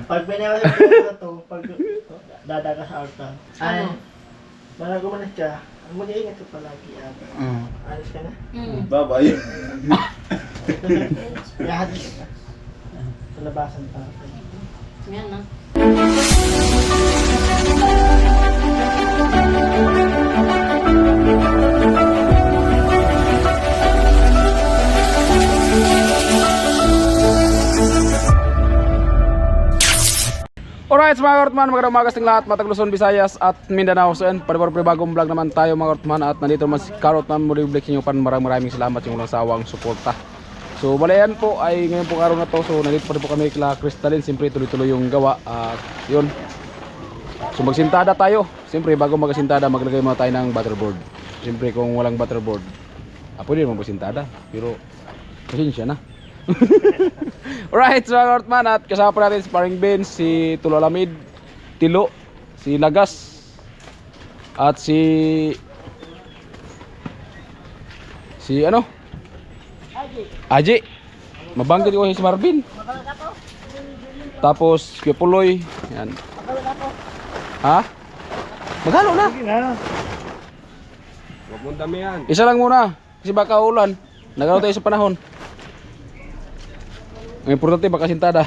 Pag binawas ko to, pag dadaga sa altar. Ay, Ano? para gumanas ka, mag-iingat ka palagi. Alis ka na. Babay. Ihadis ka. Sa labasan pa. Yan na. Alright mga Kortman, magandang umaga sa lahat, Matag Luzon, Visayas at Mindanao. So yan, bagong vlog naman tayo mga Kortman. At nandito naman si Kortman, muli vlog inyo pan. Maraming salamat yung walang sawang suporta. So balayan po ay ngayon po araw na to. So nandito pa rin po kami kila Crystalline. Siyempre tuloy-tuloy yung gawa. Yun. So magsintada tayo. Siyempre bago magasintada maglagay muna tayo ng butterboard. Siyempre kung walang butterboard, pwede naman magsintada. Pero pasensya na. Alright, so mga Kortman, at kasama po natin si Paring Ben, si Tulalamid, Tilo, si Lagas, at si ano? Aji. Mabanggit ko si Marvin. Tapos si Puloy. Yan. Ha? Maghalo na. Huwag mong damihan. Isa lang muna kasi baka ulan. Nagano tayo sa panahon. Ang importante baka sintada.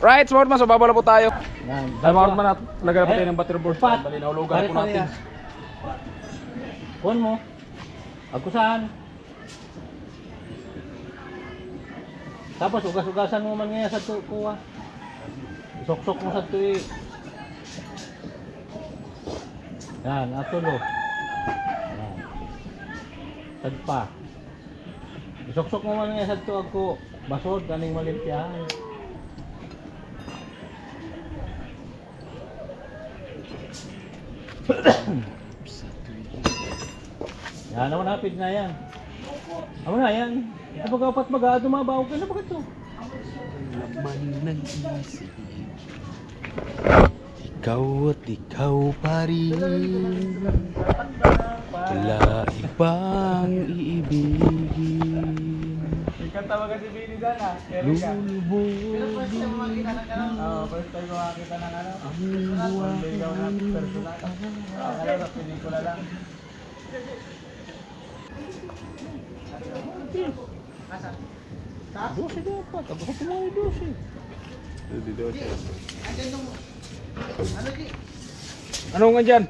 Right, smart man, so babala po tayo. Ay mga Kortman, at naghanap tayo ng butterboard. Dali na ulugan po natin. Kuhan mo. Ako saan? Tapos ugas-ugasan mo man ngayon sa kuha. Sok-sok mo sa tuwi. Yan, atulo. Yan. Tagpa. Sok-sok mo man ngayon sa tuwa ko. Basod, kaning malimpyahan. Yan, naman hapid na yan. Amo na yan. Ito pagkapat mag-aado mabaw ka na ba ito? Laman ng isip. Ikaw at ikaw pa rin. Wala ibang iibigin. Kanta ba kasi Bini dyan ha? Lulubog. First time ko makita ng ano? Ang buwan. Ikaw na personal. Akala sa pelikula lang. Dosi dapat. Ako ko tumayo dosi. Ano nga dyan?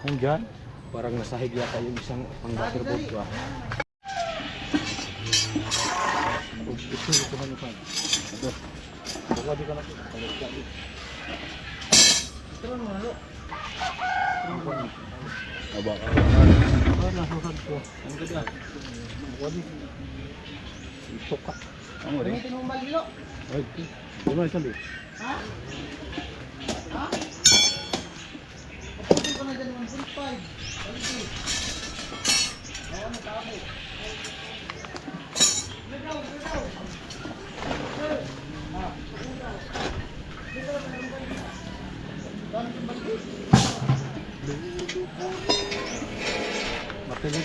Ang dyan? Parang nasahig yata yung isang pang butterboard ba? Ito man ito. Ito. Baka di ka na. Ito man mo nalo. Aba ka. Nasusad ko. Ang ganda. Wadi. Ito ka. Ano rin? Gamitin mong balilo. Ay, di ba isang Ha? Ha? Pagkasin ko na dyan 1.5. Ayan na tabo. Ligaw. Makinig.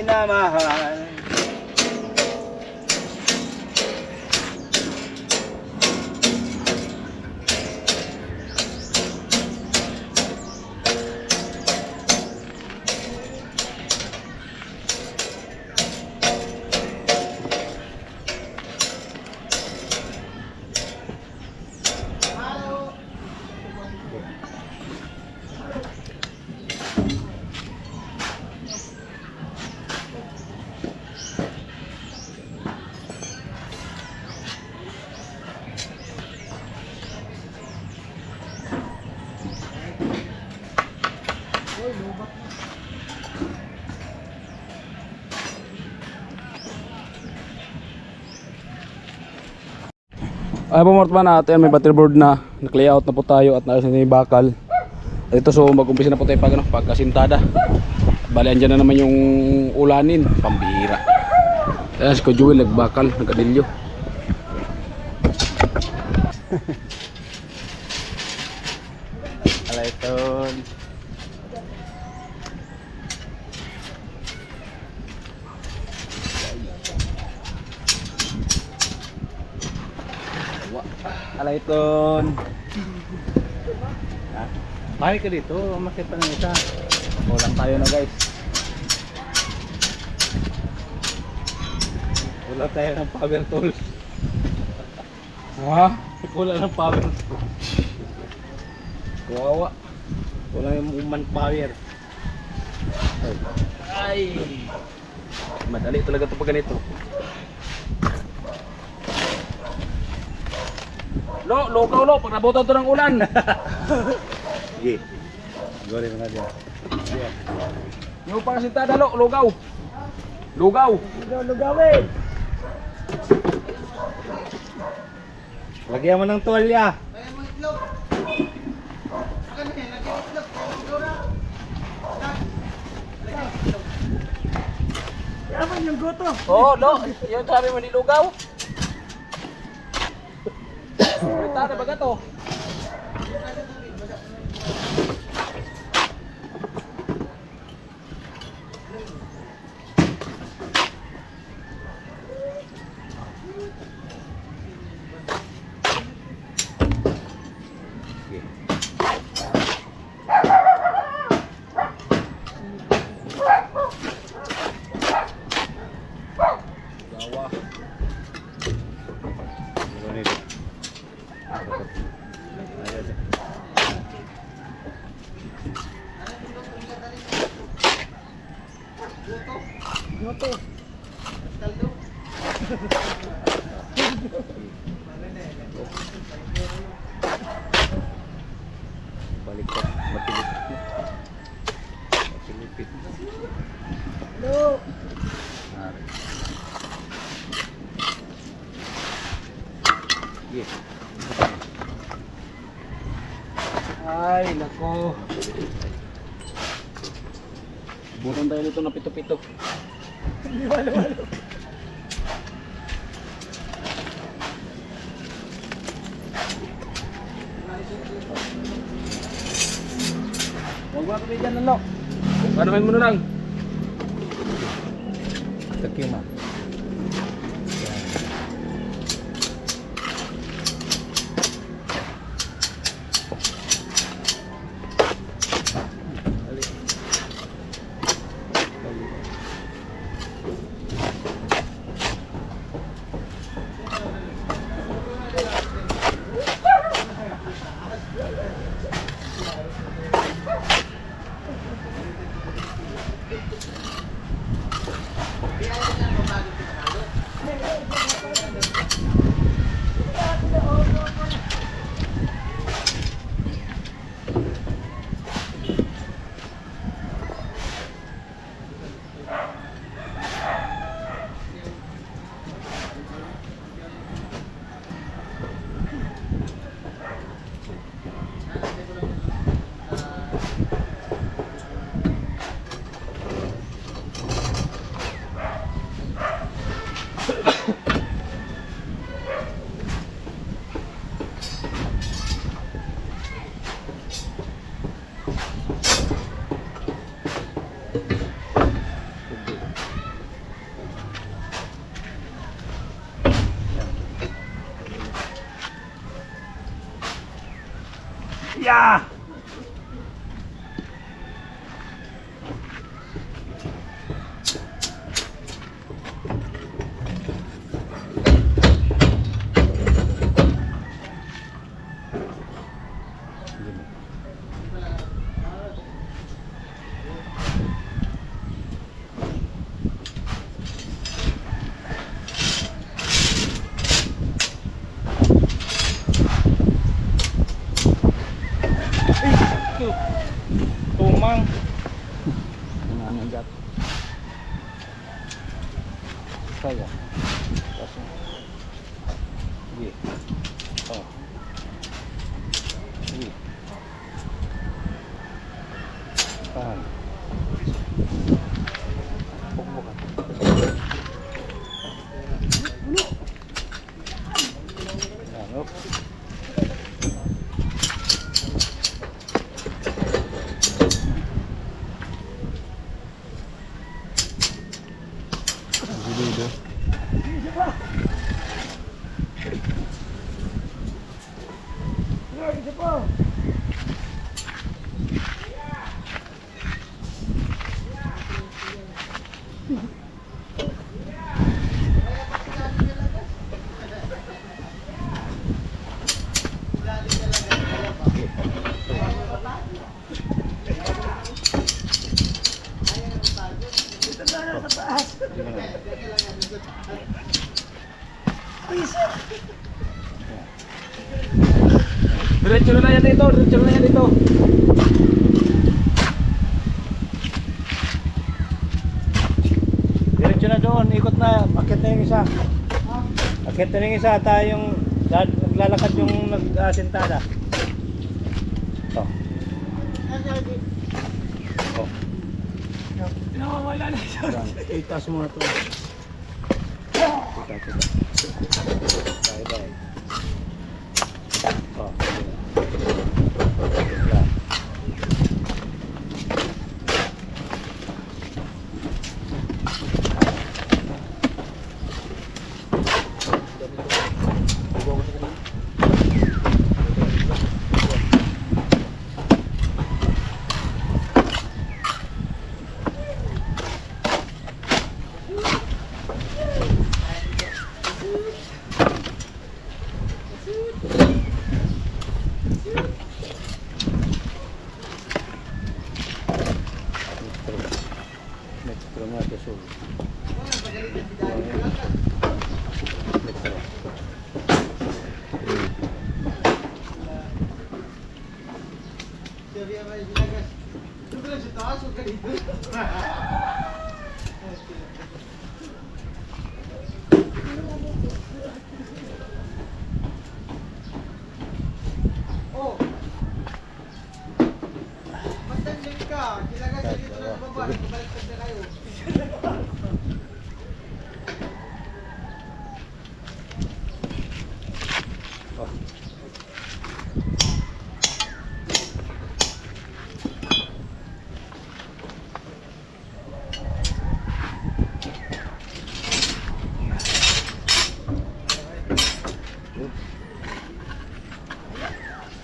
minamahal. Ay po Mortman, at yan, may battery board na, nag-layout na po tayo at naayos na yung bakal. At ito, so mag-umpisa na po tayo pagkasintada. Bali, andyan na naman yung ulanin, pambihira. Ayan, si Kujuel nagbakal, nagkadilyo. Alayton. Alayton. Mahal ka dito, makit pa ng isa. Kulang tayo na guys. Kulang tayo ng power tools. Ha? Kulang ng power tools. Kawawa. Kulang yung manpower. Ay. Madali talaga ito pag ganito. Lugaw lo, pag nabutan ito ng ulan. Sige. Gori mga dyan. Yung pangkasintada lo, lugaw. Lugaw. Lugawin! Lagyan mo ng tuwalya. Yaman yung goto. Oo, lo. Yung sabi mo ni lugaw. Tada baga to. Baliktad, matilipit mo. Matilipit. Hello. Yes. Ay, nako. Bukan tayo nito na pito-pito. Huwag mo kami dyan, Lalo. Panuhin mo na lang. Takima. Yeah! Tumang. Nangangagat. Saya. Pasok. Sige. Oh. Sige. Tahan. Pukpukan. Yan, op. Dito. Diretso na yan dito, diretso na yan dito. Diretso na doon, ikot na, akit na yung isa. Akit na yung isa, tayong naglalakad yung nag-asintada. Ito. Oh. Nawawala na siya. Itaas mo na ito. Itaas. Bye-bye. Oh. Yeah.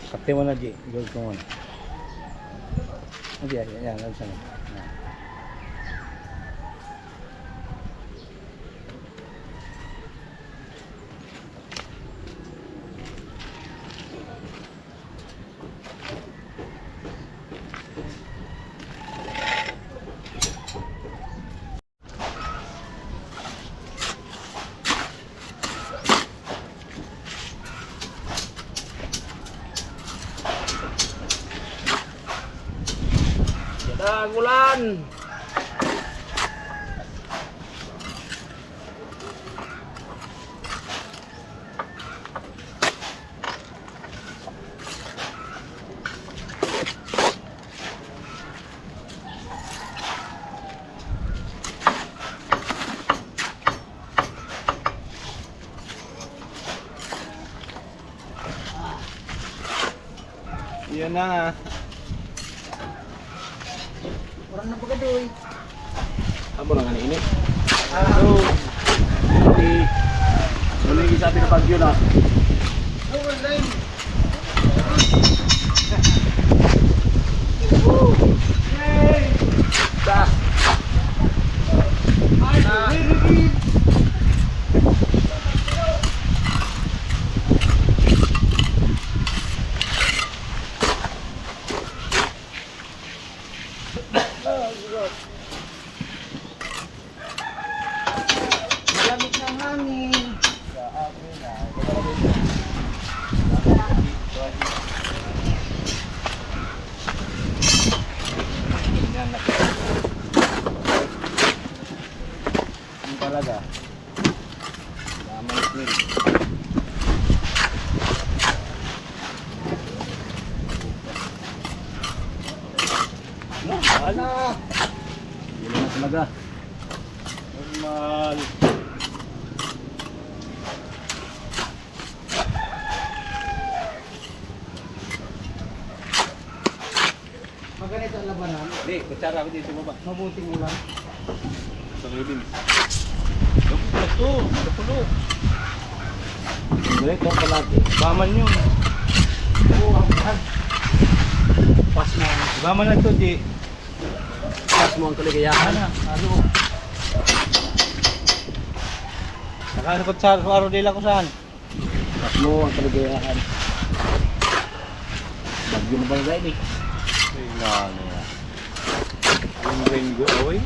Kapte mo na, G. Gold ko muna. Yan, yan, yan. Yan. Ulan. Yan na. Orang na pagadoy. Amo na nga ini. So, muli sabi na bagyo na. Malamig ng hangin. Yung talaga. Laman din. Normal. Yun na talaga. Normal. Maganito ang labanan. Hindi, kutsara ako dito baba. Mabuting ulan. Sa ribin. Ito, pulo. Ganito palagi. Baman yun. Pas na. Baman na ito, di. Pas mo ang kaligayahan. Ano? Nakasakot sa araw dila ko saan. Pas mo ang kaligayahan. Bagyo na ba yung eh? Ano ya. Rain go away.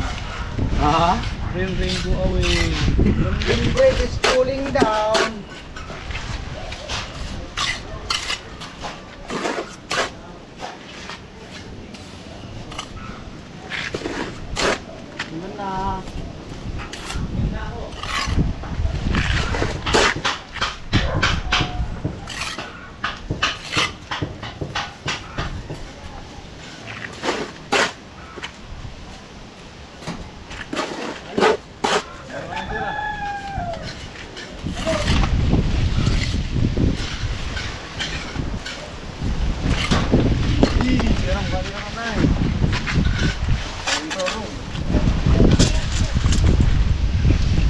Ha? Rain go away. The break is cooling down. Ano na?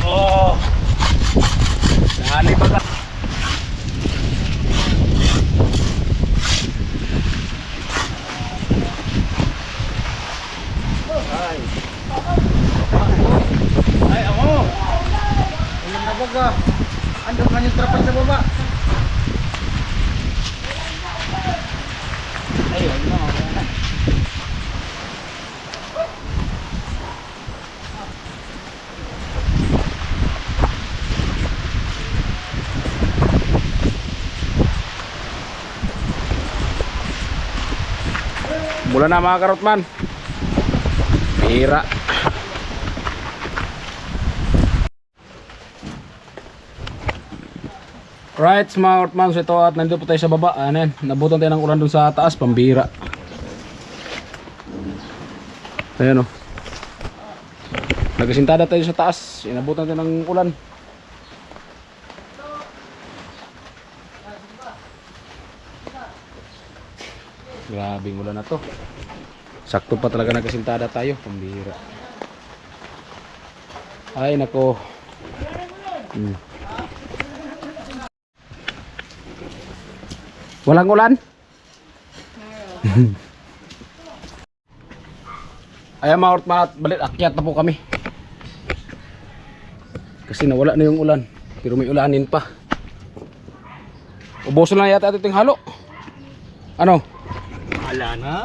Oh. Dali ba ka? Ay, ako. Ulan na baga. Andun ka yung trapal sa baba. Ay, ano. Mula na mga karotman. Pira. Right mga karotman, so ito at nandito po tayo sa baba. Ano yan, nabutan tayo ng ulan dun sa taas, pambira. Ayan o. Nagasintada tayo sa taas, inabutan tayo ng ulan. Grabing ulan na to. Sakto pa talaga nagkasintada tayo, pambira. Ay nako. Walang ulan? Ayan mga ortman at balik akyat na po kami. Kasi nawala na yung ulan. Pero may ulanin pa. Ubuso lang yata ito yung halo. Ano? Wala na.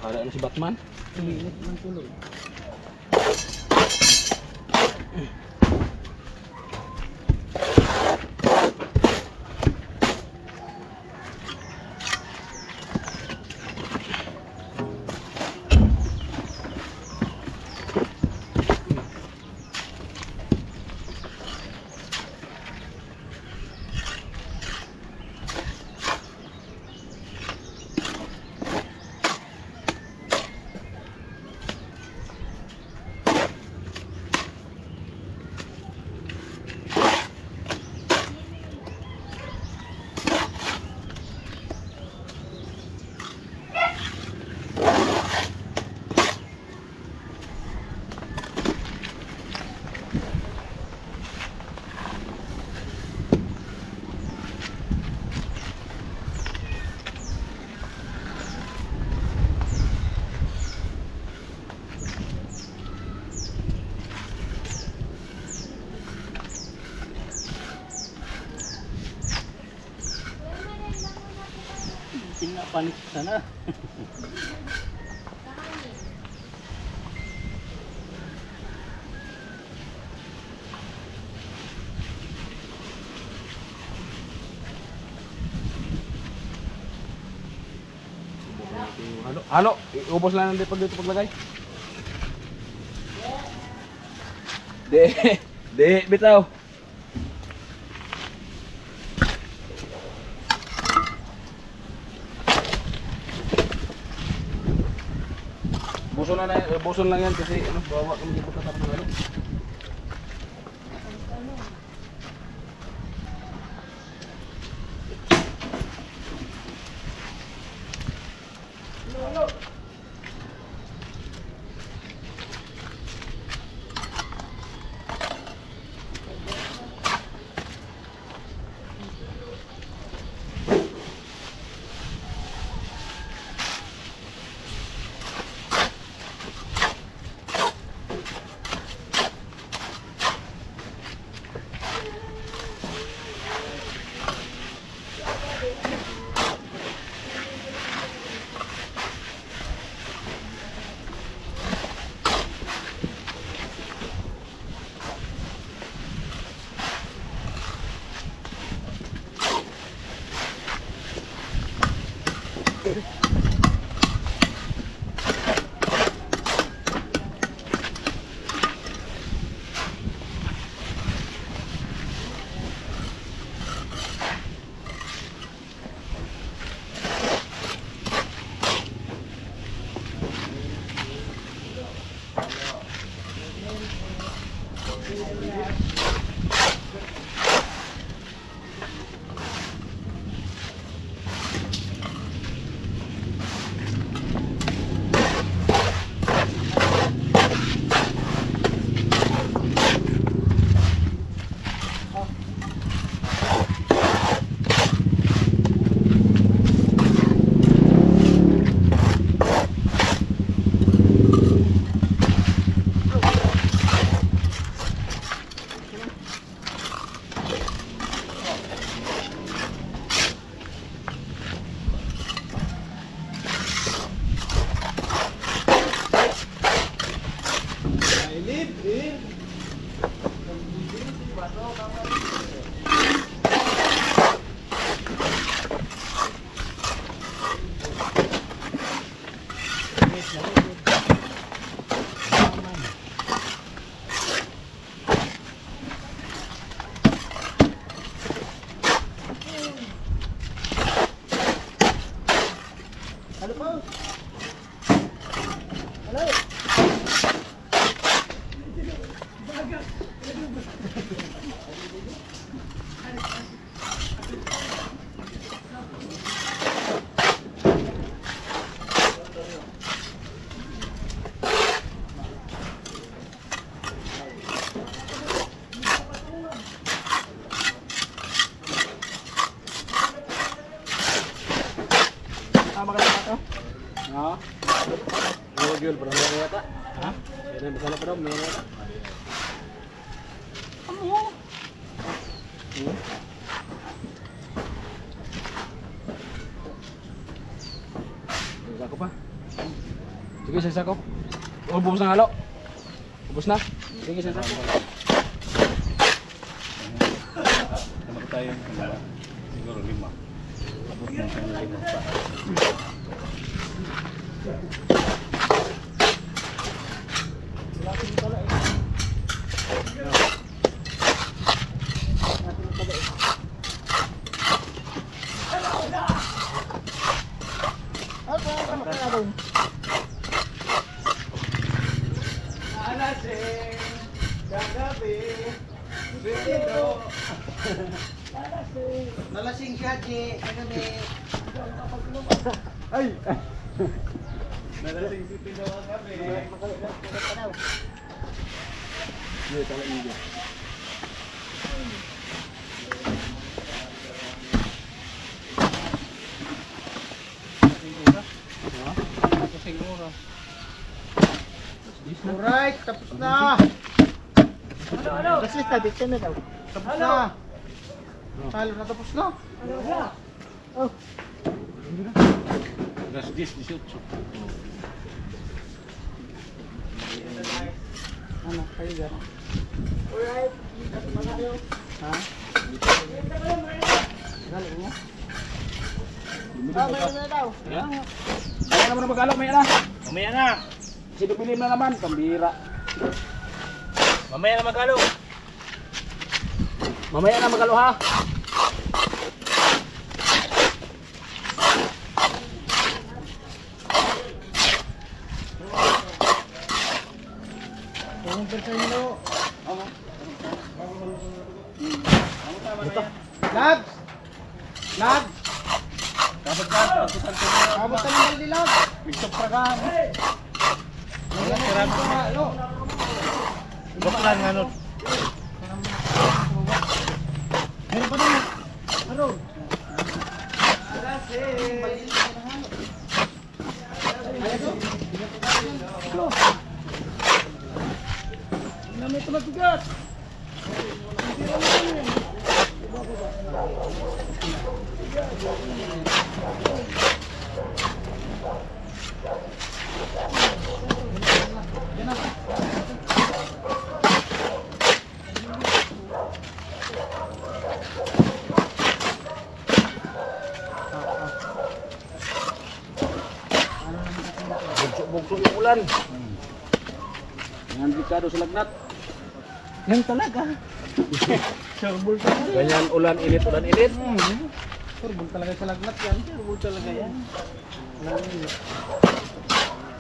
Bahala na si Batman. Umiinit man tuloy. Pinapanik sana. Halo, halo, ubos lang ng dito paglagay. De, bitaw. Buson lang yan kasi ano, bawa kami dito tatapos ng ano. Ha? Jual berapa yata? Ha? Yan bisa na pero may yata. Sako pa. Sige, sa sako. Ubus na halo. Ubus na. Sige, sa sako. Ano tayo? Siguro 5. Abot na siya ng 5 pa. Nalasing siya, Che. Ano may... Ay! Nadaling si Pino ang kami. Iya, tala iya. Alright, tapos na. Kasi dito na daw. Tapos na. Halo na tapos na. Alas 10, 18. Ano, kayo dyan? Alright. Ha? Galing mo? May na daw. Yeah. Kaya naman na mag-alok, may na. Mamaya na. Si Dubilim na naman, pambira. Mamaya na magalo. Mamaya na mag-alok ha. Kung percento. Lads! Lads! Kapag ka, pagkusan ko na. Abot ka ng baldi, Lads! Pigsok pa ka. Wala, marami ko nga, ano? Baklan nga nun. Meron pa din. Ano? Namin ito matigas. Bugso yung ulan. Yan bikado sa lagnat. Yan talaga. Turbol talaga. Ganyan ulan init, ulan init. Turbol talaga sa lagnat yan. Turbol talaga yan.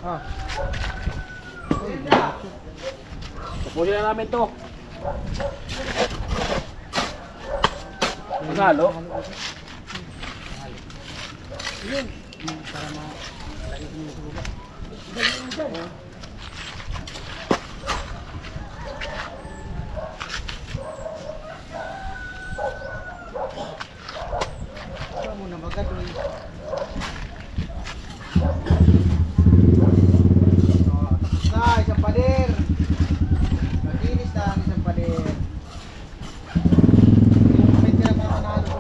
Ah. Tapusin na namin to. Magalo. Kamu na magadoy. Tapos na, isang pader. Maglinis na ang isang pader. Yung may pinagmamanalo.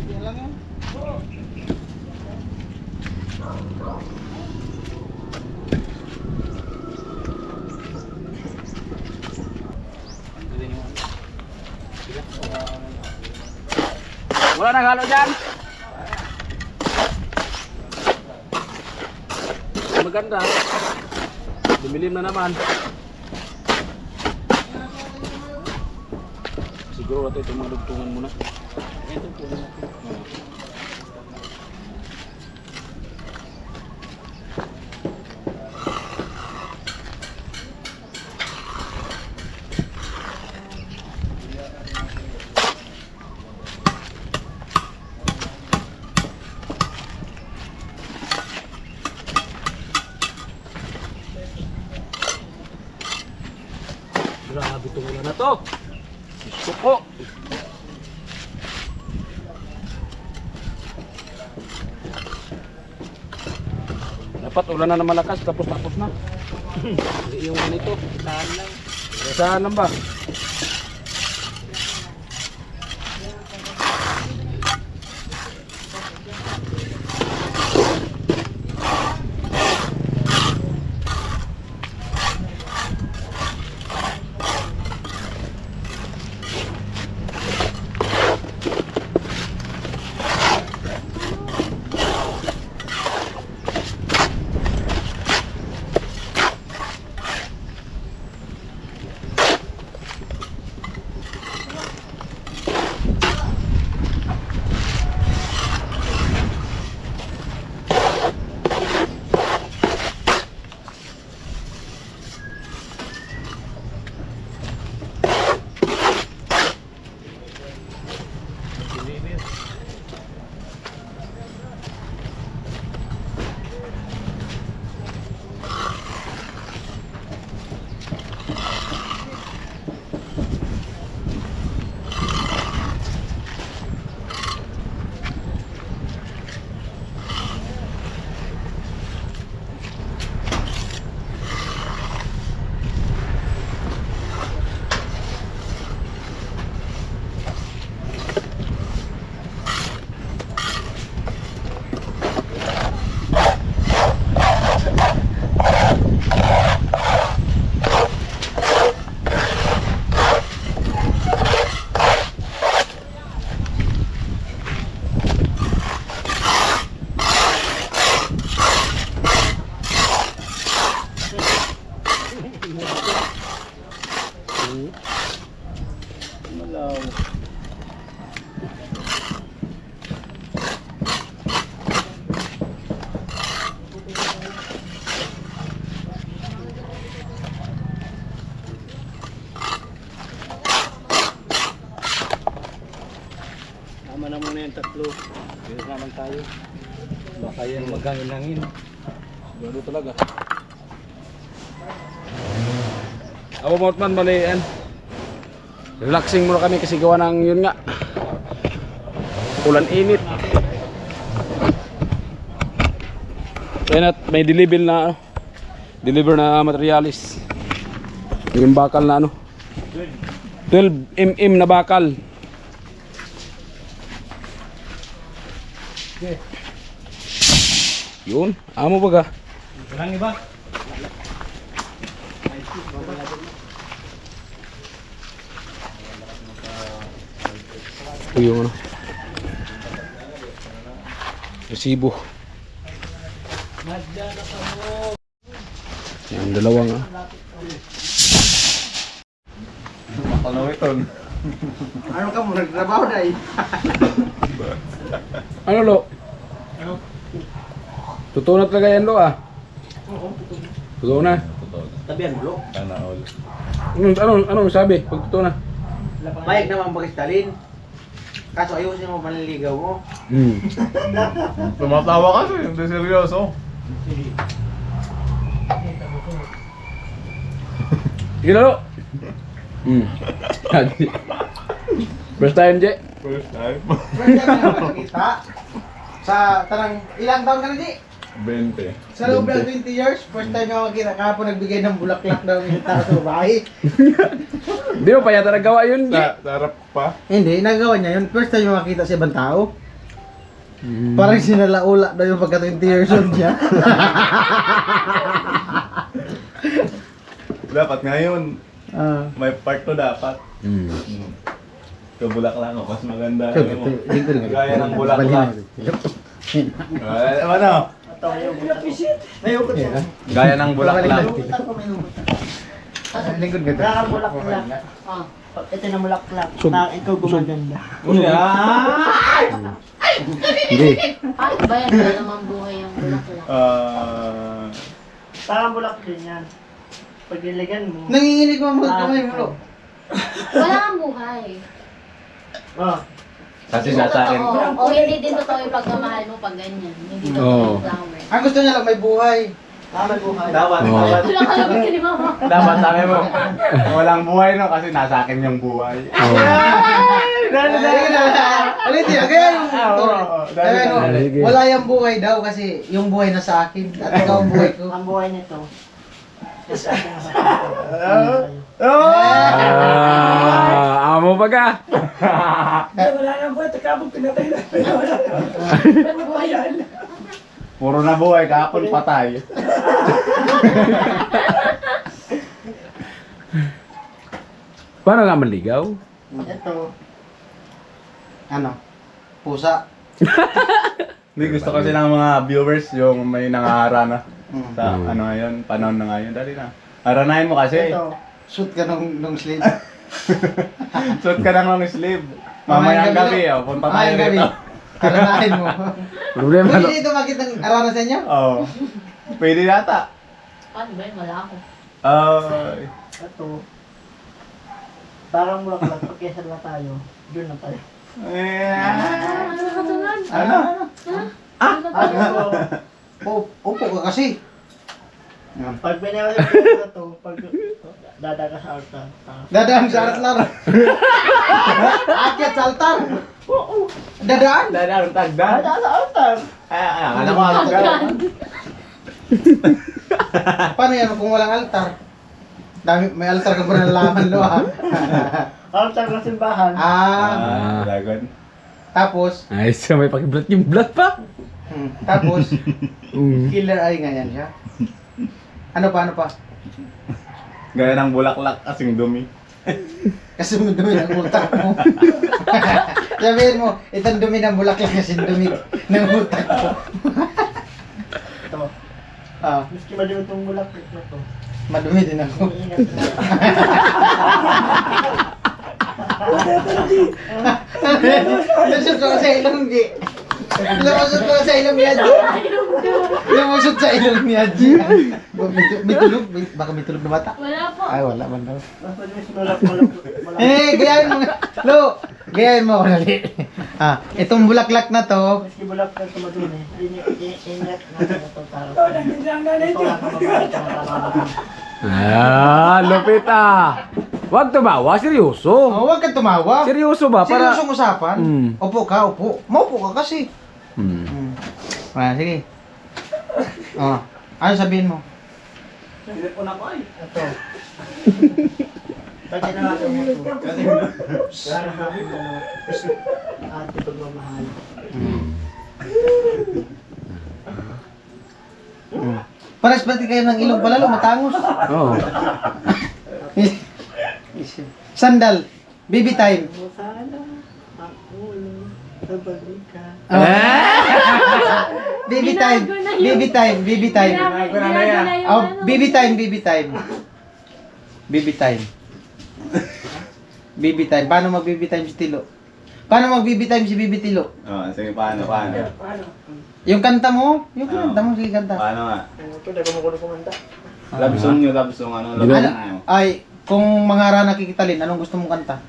Yan lang yan. Wala nang halo dyan. Maganda. Dumilim na naman. Siguro natin itong mga dugtungan muna. Ito po natin. Grabe itong ulan na to. Suko. Dapat ulan na malakas tapos na. Hindi yung ganito. Saan lang. Saan lang ba? tatlo. Dito naman tayo. Baka yan maghangin-hangin. Siguro talaga. Ako mga man, bali yan. Relaxing muna kami kasi gawa ng yun nga. Ulan init. Kaya may deliver na materialis. Yung bakal na ano. 12 mm na bakal. Okay. Yun, amo ba ka? Walang iba. Ito yung ano. Resibo. Yan, dalawang Panawiton. Ano ka mo nagtrabaho na eh? Ano lo? Totoo na talaga yan lo ah. Totoo na. Tabihan mo lo. Ano sabi? Pag totoo na. Mayag naman pakistalin. Kaso ayusin mo panliligaw mo. Tumatawa kasi, hindi seryoso. Sige na lo. First time, Je. First time. First time na nakakita. Sa tanang, ilang taon ka na di? 20. Sa loob ng 20 years, first time ako makita. Kahapon nagbigay ng bulaklak daw ng tao sa babae. Hindi mo pa yata nagawa yun, Je. Sarap pa. Hindi, nagawa niya yun. First time makita sa ibang tao. Parang sinalaula daw yung pagka 20 years old niya. Dapat ngayon, Ah. may part 2 dapat. Kabulaklak ako, mas maganda. Ano mo? Gaya ng bulaklak. Ano? Gaya ng bulaklak. Lingkod ka. Nakabulaklak. Ah, ito na bulaklak. Na ikaw gumaganda. Hindi. Paano ba yan? Wala naman buhay ang bulaklak. Parang bulak din yan. Pag nilagyan mo. Nanginginig mo mga kamay mo lo. Wala kang buhay. Oh. Kasi nasa akin. O hindi din totoo yung pagmamahal mo pag ganyan. Hindi totoo yung flower. Ang gusto niya lang may buhay. Tama buhay. Dapat, Oo. dapat, Wala ka lang ni mama. dapat sabi mo, walang buhay no, kasi nasa akin yung buhay. Ulitin, kaya yung Dahil ano, wala yung buhay daw kasi yung buhay na sa akin at ikaw ang buhay ko. Ang buhay nito. Amo ba ka? Wala nang buhay. Takabog pinatay na. Buhay yan. puro na buhay, kahapon patay. Paano nga manligaw? Ito. Ano? Pusa. Hindi, gusto kasi ng mga viewers yung may nangaharana sa Mm. ano ngayon, panahon na ngayon. Dali na. Haranahin mo kasi. Ito. Shoot ka nung sleeve. Suot ka lang ng sleeve. Mamayang gabi, oh, punta tayo Mamayang gabi. dito. Aranahin mo. Problema Pwede lo. dito makita ng arana sa inyo? Oo. Pwede yata. Paano ba yun? Wala ako. Ay. Ito. Parang bulaklak. Pag kesa na tayo. Doon na tayo. Ano ka tungan? Ano? Upo ka kasi. Yan. Pag binawal ko na to, pag dadaga sa altar. Dadaan sa altar. Akyat sa altar. Dadaan? Dadaan tagdan. Dadaga sa altar. Alam mo tagdan. Paano yan kung walang altar? May altar ka pa ng laman lo ha. Altar ng simbahan. Dragon. Tapos, Ay, siya may pakiblat yung blood pa. tapos, Mm. killer ay ganyan siya. Ano pa? Gaya ng bulaklak kasing dumi. Kasi dumi ng utak mo. Sabihin mo, itong dumi ng bulaklak kasi dumi ng utak mo. Ito. Ah, Miski maliw itong bulaklak na to. madumi din ako. Iingat na. Lumusot ko sa ilong, G. Lumusot ko sa ilong niya, G. Lumusot sa ilong niya, G. May tulog? Baka may tulog na bata? Wala po. Ay, wala man daw. Basta yung mulak. Eh, gayahin mo. Lo, gayahin mo ako dali. Itong bulaklak na to, Maski bulak na tumadun eh. Ingat natin ito para. Lupit ah. Wag tumawa, seryoso. huwag kang tumawa. Seryoso ba? Para... Seryosong usapan. Mm. Upo ka, upo. Maupo ka kasi. Sige. Ano sabihin mo? Ito. Pagka na natin mo ito. Para sa akin dalawa. Ate pagmamahal. Pares pati kayo ng ilong palalo, matangos. Oo. Sandal, baby time. Sana ako sa balikan. Baby time, baby time, baby time. Baby time, baby time. Baby time. Baby time. Paano mag-baby time si Tilo? Paano mag-baby time si Baby Tilo? Sige, paano? Yung kanta mo? Yung kanta mo, sige kanta. Paano nga? Ito, dahil kumukulo kumanta. Love song nyo, love song. Ano, love song nyo? Ay, kung mga ara nakikitalin, anong gusto mong kanta?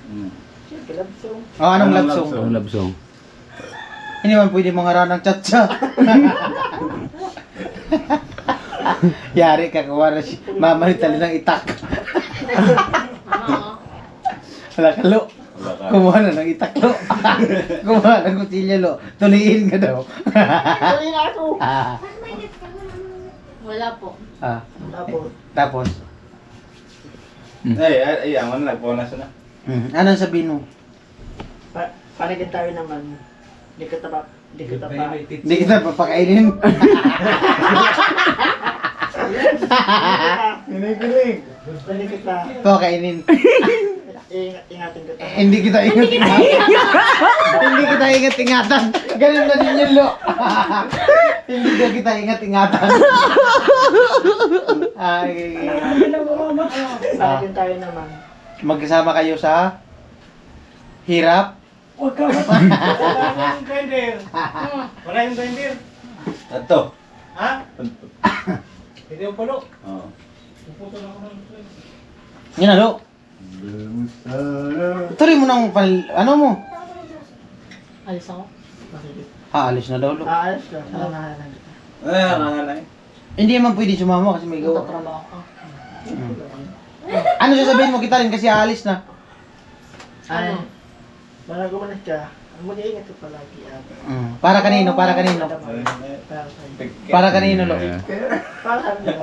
Siyempre, love song. Anong love song? Ang love song. Hindi man pwede mga ara ng chat-chat. Yari ka, kuha na si Mama Ritalin ng itak. Wala ka, lo. Kumuha na ng itak, lo. Kumuha ng kutsilyo, lo. Tuliin ka daw. Tuloy na ako. Wala po. Tapos, Tapos, Ay, ano, nagponas na. anong sabihin mo? panagin tayo naman. Di ka tapa. Hindi kita papakainin. Kinikilig. Pwede kita. Papakainin. Ingatin kita. Hindi kita ingat-ingatan. Hindi kita ingat-ingatan. Ganun na din yun, lo. Hindi ka kita ingat-ingatan. Panagin tayo naman. Magkasama kayo sa hirap. Huwag ka Wala yung grinder. Wala yung grinder. Ito. Ha? Hindi yung pulo. Oo. Puputol ako ng grinder. Yun na, lo. Tuloy mo ng ano mo? Alis ako. Alis na daw, lo. Aalis ka. Salamat kita. Nanganay. Hindi naman pwede sumama kasi may gawa. Trabaho ko. Ano sasabihin mo kita rin kasi aalis na? Ay. Para gumanas ka. Mag-iingat ka palagi. Para kanino? Para kanino? Para sa'yo. Para kanino, lo? Para sa akin.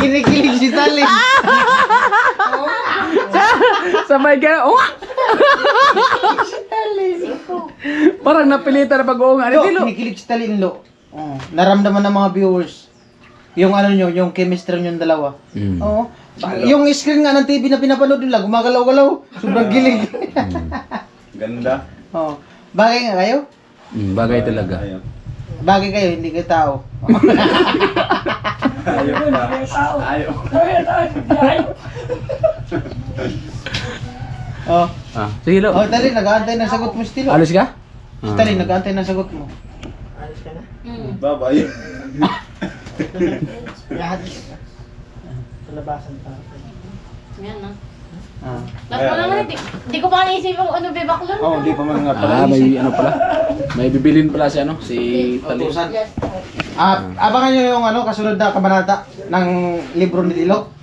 Kinikilig si Talin. Sabay ka. Oh! Parang napilitan na pag-uungan. Lo, Hindi, lo. kinikilig si Talin, lo. Naramdaman ng mga viewers. Yung ano nyo, yung chemistry nyo dalawa. Oo. Yung screen nga ng TV na pinapanood nila, gumagalaw-galaw. Sobrang gilig. Ganda. Oo. Bagay nga kayo? Bagay talaga. Ayaw. Bagay kayo, hindi kayo tao. Ayaw na. Ayaw. Oh. Sige, lo. Oh, Talin, nag-aantay ng sagot mo still. Alis ka? Si Talin, nag-aantay ng sagot mo. Alis ka na. Babay. Ihadis ka. Sa labasan para sa'yo. Yan na. Ah. Lahat ko naman, di ko pa naisip yung ano, bebaklan. Oh, hindi pa man nga pala. May ano pala. May bibilin pala si ano, si Tali. Utusan. Abangan nyo yung ano, kasunod na kabanata ng libro ni Tilo.